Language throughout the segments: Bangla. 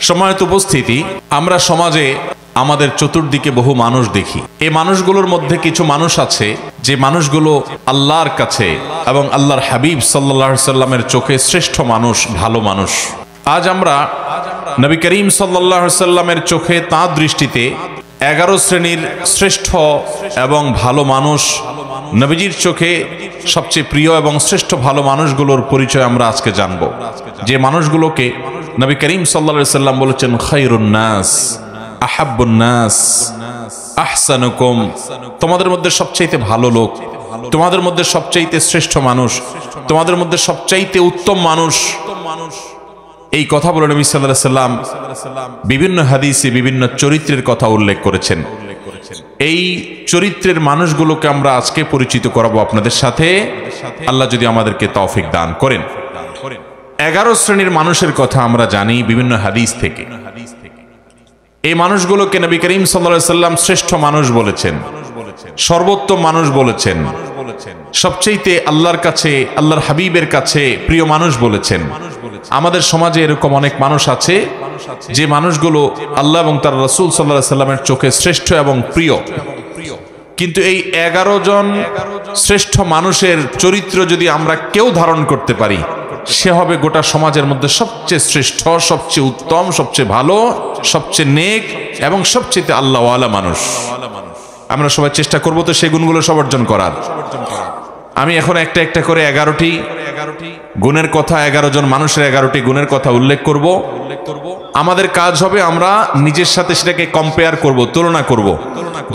সম্মানিত উপস্থিতি, আমরা সমাজে আমাদের চতুর্দিকে বহু মানুষ দেখি। এই মানুষগুলোর মধ্যে কিছু মানুষ আছে যে মানুষগুলো আল্লাহর কাছে এবং আল্লাহর হাবিব সাল্লাল্লাহু আলাইহি সাল্লামের চোখে শ্রেষ্ঠ মানুষ, ভালো মানুষ। আজ আমরা নবী করিম সাল্লাল্লাহু আলাইহি সাল্লামের চোখে তাঁর দৃষ্টিতে 11 শ্রেণীর শ্রেষ্ঠ এবং ভালো মানুষ, নবীজির চোখে সবচেয়ে প্রিয় এবং শ্রেষ্ঠ ভালো মানুষগুলোর পরিচয় আমরা আজকে জানব। যে মানুষগুলোকে নবী করিম সাল্লাল্লাহু আলাইহি সাল্লাম বলেছেন খায়রুন নাস, আহাব্বুন নাস, আহসানুকুম, তোমাদের মধ্যে সবচাইতে ভালো লোক, তোমাদের মধ্যে সবচাইতে শ্রেষ্ঠ মানুষ, তোমাদের মধ্যে সবচাইতে উত্তম মানুষ। এই কথা বলে নবী সাল্লাল্লাহু আলাইহি সাল্লাম বিভিন্ন হাদিসে বিভিন্ন চরিত্রের কথা উল্লেখ করেছেন। এই চরিত্রের মানুষগুলোকে আমরা আজকে পরিচিত করাবো আপনাদের সাথে, আল্লাহ যদি আমাদেরকে তৌফিক দান করেন। 11 শ্রেণীর মানুষের কথা আমরা জানি বিভিন্ন হাদিস থেকে। এই মানুষগুলোকে নবী করিম সাল্লাল্লাহু আলাইহি সাল্লাম শ্রেষ্ঠ মানুষ বলেছেন, সর্বোত্তম মানুষ বলেছেন, সবচেয়ে আল্লাহর কাছে, আল্লাহর হাবিবের কাছে প্রিয় মানুষ বলেছেন। আমাদের সমাজে এরকম অনেক মানুষ আছে যে মানুষগুলো আল্লাহ এবং তার রাসূল সাল্লাল্লাহু আলাইহি সাল্লামের চোখে শ্রেষ্ঠ এবং প্রিয়, কিন্তু এই 11 জন শ্রেষ্ঠ মানুষের চরিত্র যদি আমরা কেউ ধারণ করতে পারি, সে হবে গোটা সমাজের মধ্যে সবচেয়ে শ্রেষ্ঠ, সবচেয়ে উত্তম, সবচেয়ে ভালো, সবচেয়ে নেক এবং সবচেয়ে আল্লাহওয়ালা মানুষ। আমরা সবাই চেষ্টা করব তো সেই গুণগুলো সব অর্জন করার। আমি এখন একটা একটা করে 11টি গুণের কথা, 11 জন মানুষের 11টি গুণের কথা উল্লেখ করব। আমাদের কাজ হবে আমরা নিজের সাথে সেটাকে কম্পেয়ার করব, তুলনা করব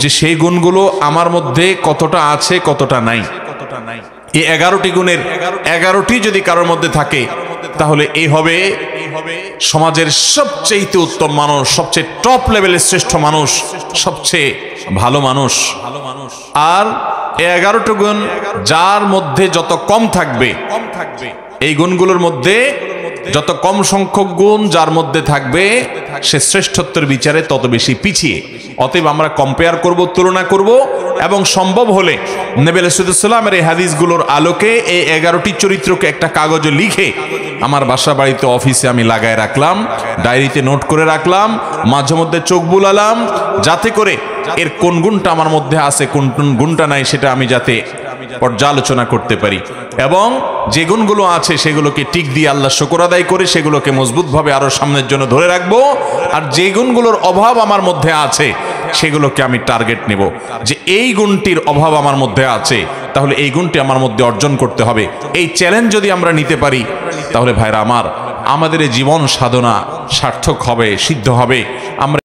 যে সেই গুণগুলো আমার মধ্যে কতটা আছে, কতটা নাই। এই 11টি গুণের 11টি যদি কারোর মধ্যে থাকে, তাহলে এই হবে সমাজের সবচেয়ে উত্তম মানুষ, সবচেয়ে টপ লেভেলের শ্রেষ্ঠ মানুষ, সবচেয়ে ভালো মানুষ। আর এই 11টি গুণ যার মধ্যে যত কম থাকবে, এই গুণগুলোর মধ্যে যত কম সংখ্যক গুণ যার মধ্যে থাকবে, সে শ্রেষ্ঠত্বের বিচারে তত বেশি পিছিয়ে। অতএব আমরা কম্পেয়ার করব, তুলনা করব এবং সম্ভব হলে নবী আলাইহিস সালামের এই হাদিসগুলোর আলোকে এই 11টি চরিত্রকে একটা কাগজে লিখে আমার বাসা বাড়িতে, অফিসে আমি লাগায় রাখলাম, ডায়েরিতে নোট করে রাখলাম, মাঝে মধ্যে চোখ বুলালাম, যাতে করে এর কোন গুণটা আমার মধ্যে আছে, কোন গুণটা নাই, সেটা আমি যাতে পর্যালোচনা করতে পারি এবং যে গুণগুলো আছে সেগুলোকে টিক দিয়ে আল্লাহ শুকর আদায় করে সেগুলোকে মজবুতভাবে আরো সামনের জন্য ধরে রাখবো। আর যে গুণগুলোর অভাব আমার মধ্যে আছে সেগুলোকে আমি টার্গেট নেব যে এই গুণটির অভাব আমার মধ্যে আছে, তাহলে এই গুণটি আমার মধ্যে অর্জন করতে হবে। এই চ্যালেঞ্জ যদি আমরা নিতে পারি, তাহলে ভাইরা আমার, আমাদের জীবন সাধনা সার্থক হবে, সিদ্ধ হবে। আমরা